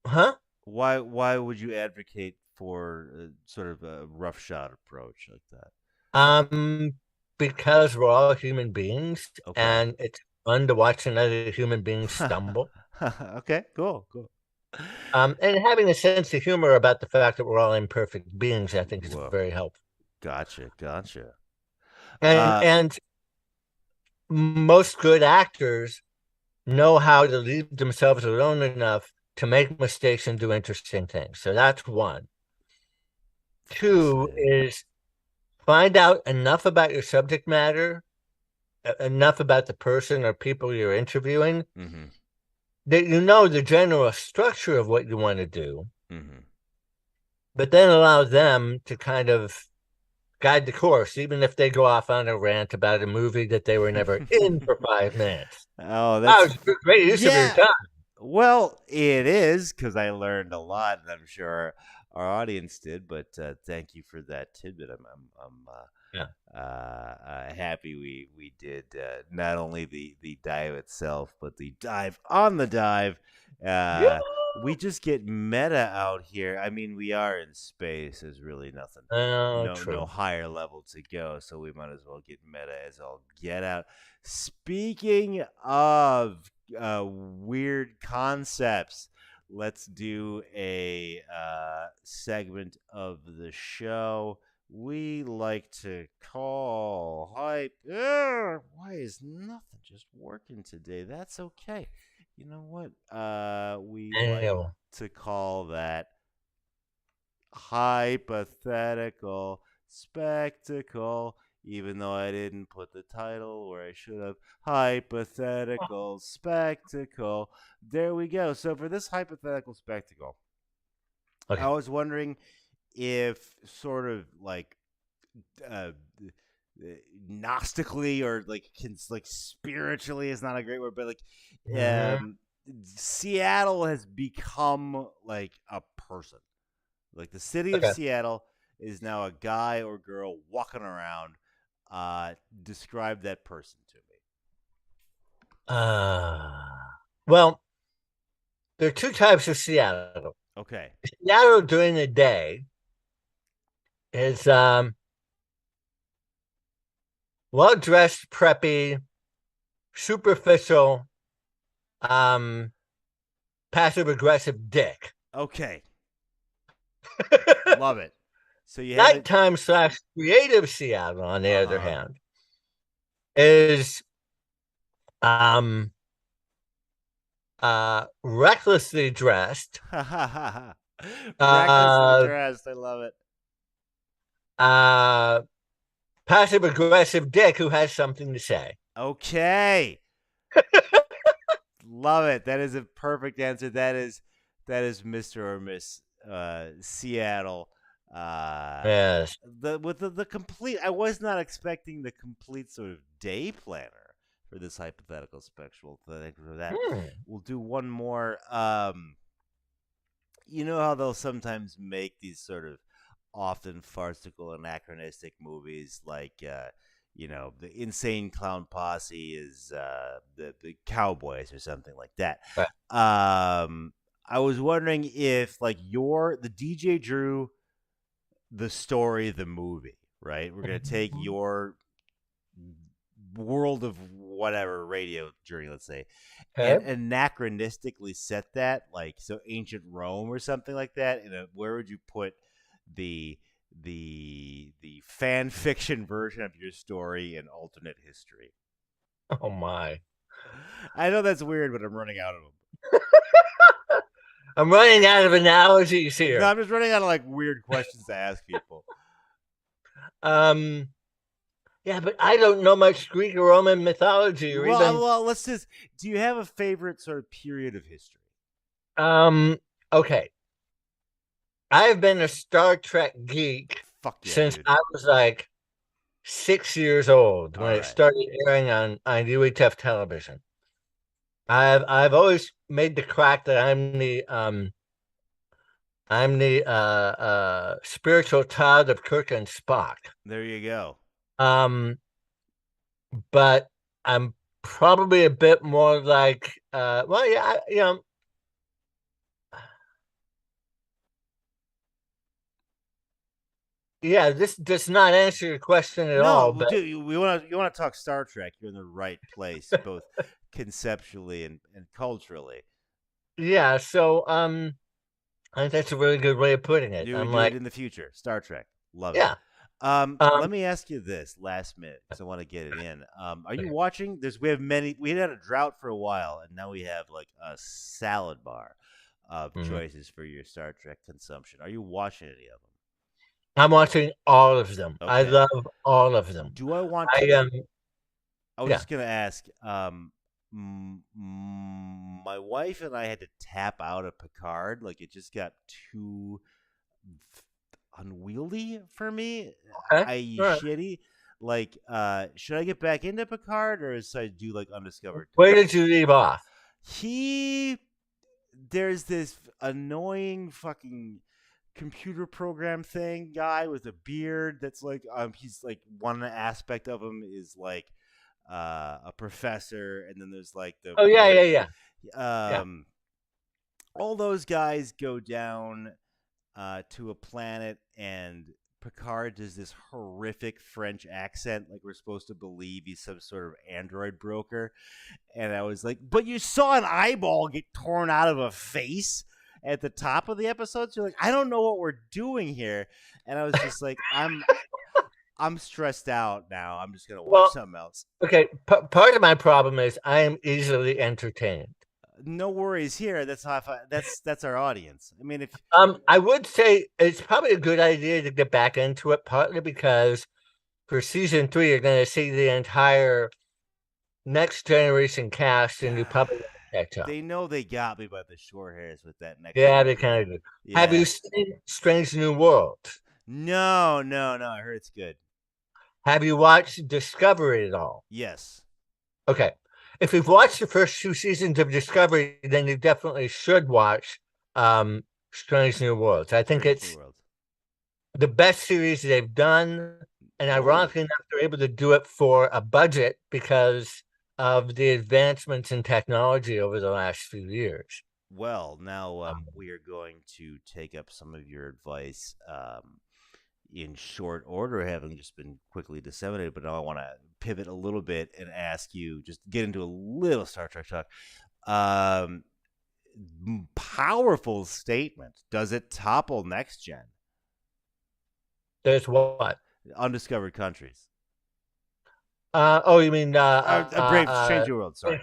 huh? Why would you advocate for sort of a roughshod approach like that? Um, because we're all human beings Okay. and it's fun to watch another human being stumble. Okay. Cool. Cool. And having a sense of humor about the fact that we're all imperfect beings, I think, is Whoa. very helpful. Gotcha. Gotcha. And Uh. and most good actors know how to leave themselves alone enough to make mistakes and do interesting things. So that's one. Two Fascinating. is find out enough about your subject matter, enough about the person or people you're interviewing, Mm-hmm. that you know the general structure of what you want to do, Mm-hmm. but then allow them to kind of guide the course, even if they go off on a rant about a movie that they were never in for 5 minutes. Oh, That that's was a great use of your yeah. time. Well, it is because I learned a lot, and I'm sure our audience did. But thank you for that tidbit. Yeah. Happy we did not only the dive itself, but the dive on the dive. Yeah. We just get meta out here. I mean, we are in space. There's really nothing, Oh, no true. higher level to go. So we might as well get meta as all get out. Speaking of weird concepts, let's do a segment of the show we like to call hype. Why is nothing just working today? That's okay. You know what? We like Anyway. to call that hypothetical spectacle, even though I didn't put the title where I should have. Hypothetical spectacle. There we go. So for this hypothetical spectacle, Okay. I was wondering if sort of like uh, gnostically or like spiritually is not a great word, but like Seattle has become like a person. Like the city of Okay. Seattle is now a guy or girl walking around. Describe that person to me. Well, there are two types of Seattle. Okay. Seattle during the day is well-dressed, preppy, superficial, passive-aggressive dick. Okay. Love it. So you have Nighttime / creative Seattle, on the other hand, is recklessly dressed. Recklessly dressed. I love it. passive aggressive dick who has something to say. Okay. Love it. That is a perfect answer. That is Mr. or Miss Seattle. Yes. With the complete. I was not expecting the complete sort of day planner for this hypothetical spectral thing. For that, we'll do one more. You know how they'll sometimes make these sort of often farcical, anachronistic movies, like the Insane Clown Posse is the Cowboys or something like that. Right. I was wondering if like the DJ Drew the story, the movie, right? We're gonna take your world of whatever radio journey, let's say, and anachronistically set that, like, so ancient Rome or something like that. Where would you put the fan fiction version of your story in alternate history? Oh my! I know that's weird, but I'm running out of them. I'm running out of analogies here. No, I'm just running out of like weird questions to ask people. Yeah, but I don't know much Greek or Roman mythology or even. Well, let's just. Do you have a favorite sort of period of history? Okay. I've been a Star Trek geek since dude. I was like 6 years old when it started airing on UHF television. I've always made the crack that I'm the spiritual child of Kirk and Spock. There you go. But I'm probably a bit more like yeah, this does not answer your question at all. No, dude, you want to talk Star Trek? You're in the right place, both conceptually and culturally. Yeah, so I think that's a really good way of putting it. I'm like, in the future, Star Trek, love it. Yeah. Let me ask you this last minute because I want to get it in. Are you watching this? We had a drought for a while, and now we have like a salad bar of choices for your Star Trek consumption. Are you watching any of them? I'm watching all of them. Okay. I love all of them. Do I want to? I was just gonna ask. My wife and I had to tap out of Picard. Like, it just got too unwieldy for me. I.e., shitty. Like, should I get back into Picard, or should I do like Undiscovered? Where did you leave off? There's this annoying fucking computer program thing guy with a beard that's like he's like, one aspect of him is like a professor, and then there's like the all those guys go down to a planet, and Picard does this horrific French accent, like we're supposed to believe he's some sort of android broker. And I was like, but you saw an eyeball get torn out of a face at the top of the episode. So you're like, I don't know what we're doing here. And I was just like, I'm stressed out now. I'm just gonna watch something else. Okay, part of my problem is I am easily entertained. No worries here. That's that's our audience. I mean, if I would say it's probably a good idea to get back into it, partly because for season 3 you're going to see the entire Next Generation cast, and you probably catch up. They know they got me by the short hairs with that next. Yeah, they kind of do. Yeah. Have you seen Strange New Worlds? No. I heard it's good. Have you watched Discovery at all? Yes. Okay. If you've watched the first 2 seasons of Discovery, then you definitely should watch Strange New Worlds. I think it's the best series they've done, and ironically enough, they're able to do it for a budget because of the advancements in technology over the last few years. Well, now we are going to take up some of your advice in short order, having just been quickly disseminated, but now I want to pivot a little bit and ask you, just get into a little Star Trek talk. Powerful statement. Does it topple Next Gen? There's what? Undiscovered Countries. You mean Strange New Worlds? Sorry.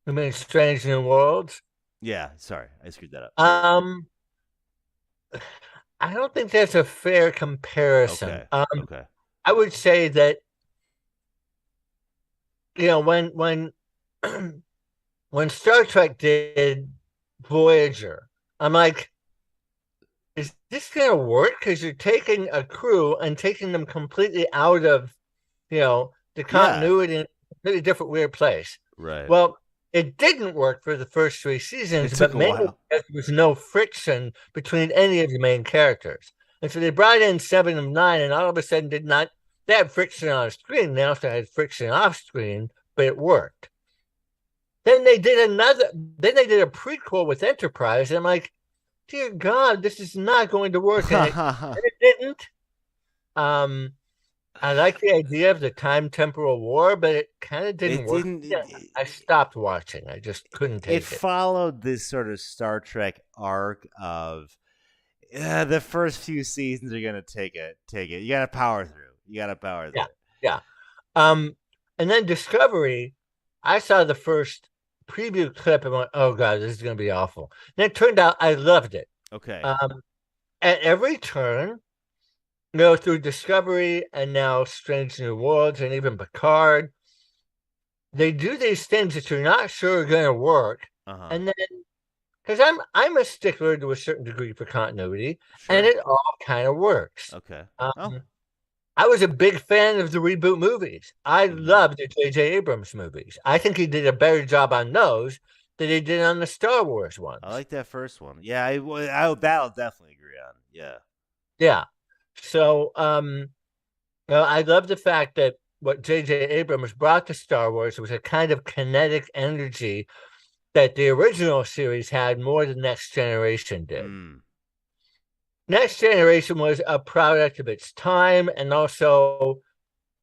You mean Strange New Worlds? Yeah, sorry, I screwed that up. I don't think that's a fair comparison. Okay. Okay. I would say that when when Star Trek did Voyager, I'm like, is this gonna work? Because you're taking a crew and taking them completely out of, the Yeah. continuity in a completely different weird place. Right. Well, it didn't work for the first three seasons, It took but a mainly while. because there was no friction between any of the main characters. And so they brought in Seven of Nine, and all of a sudden did not they had friction on screen. They also had friction off screen, but it worked. Then they did a prequel with Enterprise, and I'm like, dear God, this is not going to work. And it didn't. Um, I like the idea of the time temporal war, but it kind of didn't It work. didn't. Yeah, I stopped watching. I just couldn't It take it. followed this sort of Star Trek arc of the first few seasons are gonna take it. Take it. You gotta power through. You gotta power through. Yeah, yeah. And then Discovery, I saw the first preview clip and went, "Oh God, this is going to be awful." And it turned out I loved it. Okay. At every turn, through Discovery and now Strange New Worlds and even Picard, they do these things that you're not sure are going to work, and then because I'm a stickler to a certain degree for continuity, and it all kind of works. Okay. I was a big fan of the reboot movies. I loved the J.J. Abrams movies. I think he did a better job on those than he did on the Star Wars ones. I like that first one. Yeah, I'll definitely agree on. Yeah. Yeah. So, I love the fact that what J.J. Abrams brought to Star Wars was a kind of kinetic energy that the original series had more than Next Generation did. Next Generation was a product of its time, and also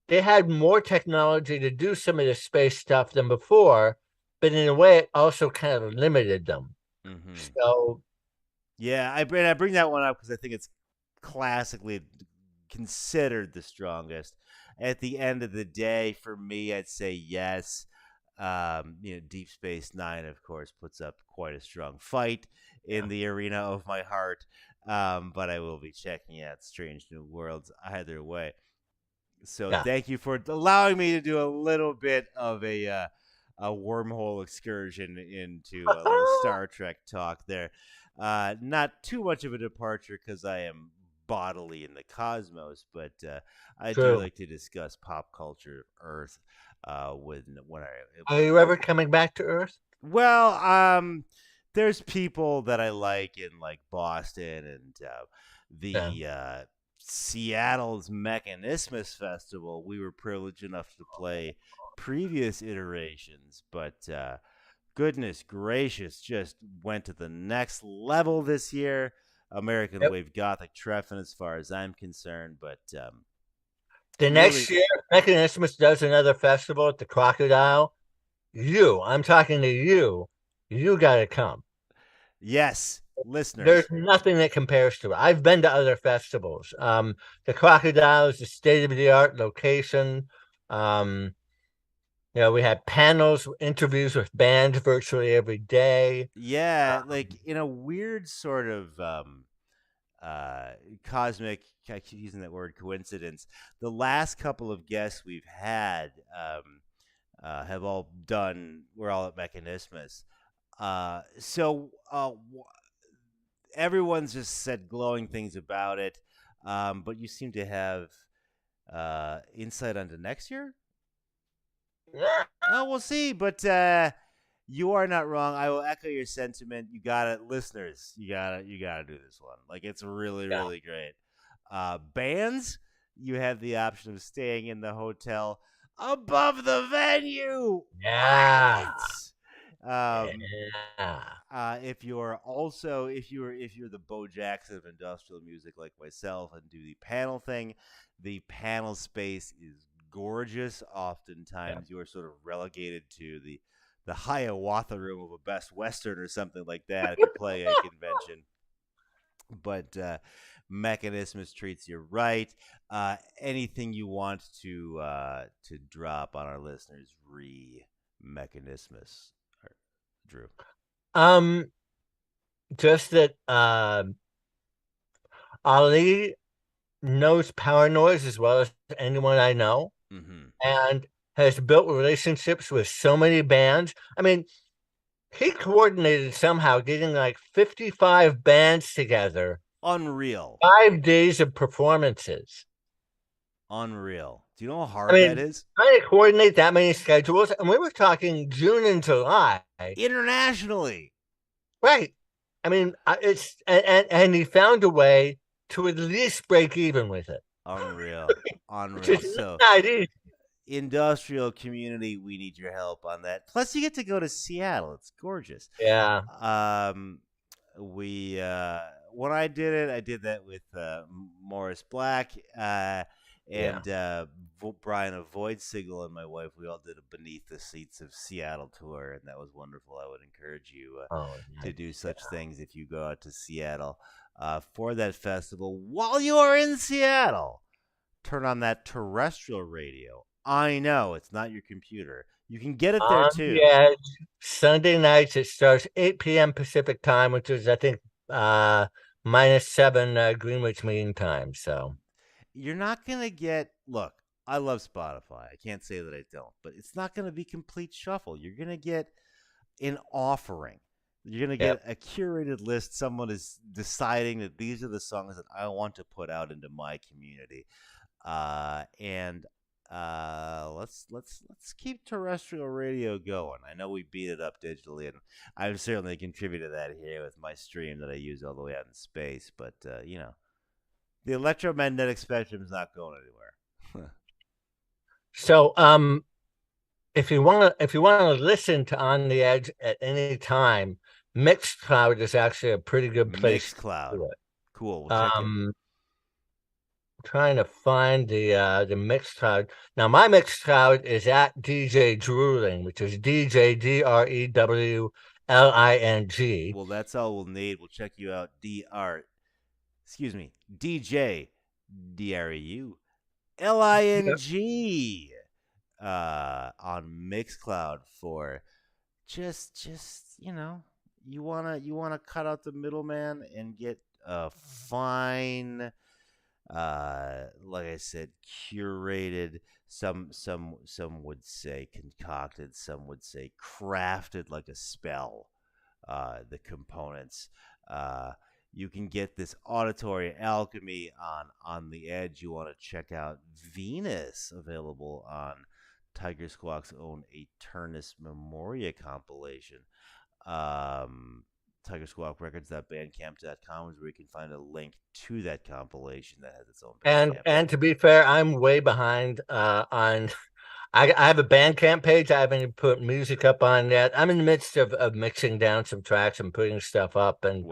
they had more technology to do some of the space stuff than before, but in a way, it also kind of limited them. So, yeah, I bring that one up because I think it's classically considered the strongest. At the end of the day, for me, I'd say yes. Deep Space Nine, of course, puts up quite a strong fight in the arena of my heart. But I will be checking out Strange New Worlds either way. So thank you for allowing me to do a little bit of a wormhole excursion into a little Star Trek talk there. Not too much of a departure because I am bodily in the cosmos, but I do like to discuss pop culture, Earth. Are you ever coming back to Earth? Well, there's people that I like in like Boston and the Seattle's Mechanismus Festival. We were privileged enough to play previous iterations, but goodness gracious, just went to the next level this year. American Wave Gothic Treffen, as far as I'm concerned, but the next year, Mechanismus does another festival at the Crocodile. I'm talking to you. You got to come. Yes, listeners. There's nothing that compares to it. I've been to other festivals. The Crocodile is a state-of-the-art location. We had panels, interviews with bands virtually every day. Yeah, like in a weird sort of cosmic, I keep using that word, coincidence. The last couple of guests we've had have all done, we're all at Mechanismus. So everyone's just said glowing things about it, but you seem to have insight onto next year? Oh, we'll see, but you are not wrong. I will echo your sentiment. You got it, listeners. You got to do this one. Like, it's really, really great. Bands, you have the option of staying in the hotel above the venue. Yeah. If you're the Bo Jackson of industrial music like myself and do the panel thing, the panel space is gorgeous. Oftentimes you are sort of relegated to the Hiawatha room of a Best Western or something like that if you play a convention. But Mechanismus treats you right. Anything you want to drop on our listeners, Mechanismus, Drew? Just that Ali knows power noise as well as anyone I know, and has built relationships with so many bands. I mean, he coordinated somehow getting like 55 bands together. Unreal. 5 days of performances. Unreal. Do you know how I hard that mean, is? trying to coordinate that many schedules, and we were talking June and July. Internationally. Right. I mean, it's and he found a way to at least break even with it. Unreal. Unreal. Just So, not easy. industrial community, we need your help on that. Plus, you get to go to Seattle. It's gorgeous. Yeah. We when I did that with Morris Black and Brian of Void Signal and my wife. We all did a Beneath the Seats of Seattle tour, and that was wonderful. I would encourage you to do such things if you go out to Seattle for that festival. While you are in Seattle, turn on that terrestrial radio. I know it's not your computer. You can get it there too. Yeah, Sunday nights it starts 8 p.m. Pacific time, which is I think -7 Greenwich Mean Time. So you're not gonna get. Look, I love Spotify. I can't say that I don't, but it's not gonna be complete shuffle. You're gonna get an offering. You're gonna get a curated list. Someone is deciding that these are the songs that I want to put out into my community, and let's keep terrestrial radio going. I know we beat it up digitally, and I've certainly contributed to that here with my stream that I use all the way out in space. But you know, the electromagnetic spectrum is not going anywhere. So, if you want to listen to On the Edge at any time, Mixcloud is actually a pretty good place. Mixcloud, cool. We'll check it. Trying to find the Mixcloud. Now my Mixcloud is at DJ Drooling, which is DJ DREWLING. Well, that's all we'll need. We'll check you out. DJ DREULING on Mixcloud for just you know, you wanna cut out the middleman and get a fine, like I said, curated, some would say concocted, some would say crafted like a spell, the components. You can get this auditory alchemy on the Edge. You want to check out Venus, available on Tiger Squawk's own Eternus Memoria compilation. TigerSquawkRecords.bandcamp.com is where you can find a link to that compilation that has its own Bandcamp. And to be fair, I'm way behind on. I have a Bandcamp page. I haven't even put music up on yet. I'm in the midst of mixing down some tracks and putting stuff up. And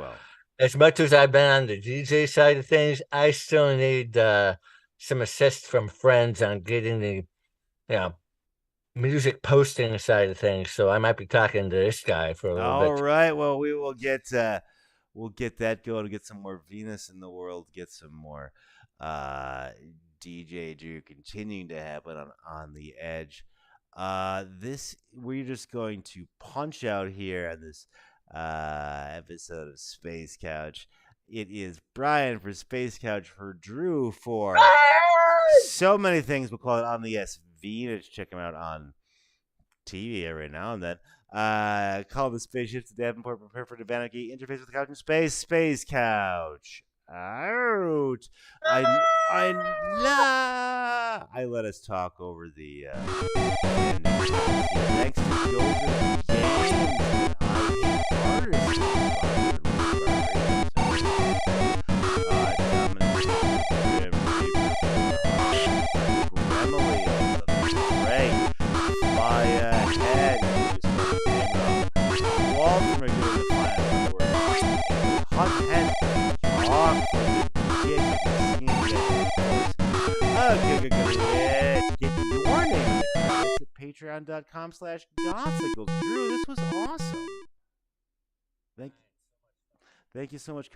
as much as I've been on the DJ side of things, I still need some assist from friends on getting the music posting side of things. So I might be talking to this guy for a little bit. All right. Well, we will get we'll get that going, get some more Venus in the world, get some more DJ Drew continuing to happen on the Edge. This we're just going to punch out here on this episode of Space Couch. It is Brian for Space Couch, for Drew for so many things. We'll call it On the SV. Check him out on TV every now and then. Call the spaceship to Davenport. Prepare for Devanaki. Interface with the couch in space. Space Couch. Out. I let us talk over the. Thanks to Joseph Patreon.com/Gothicles. Drew, this was awesome. Thank you so much.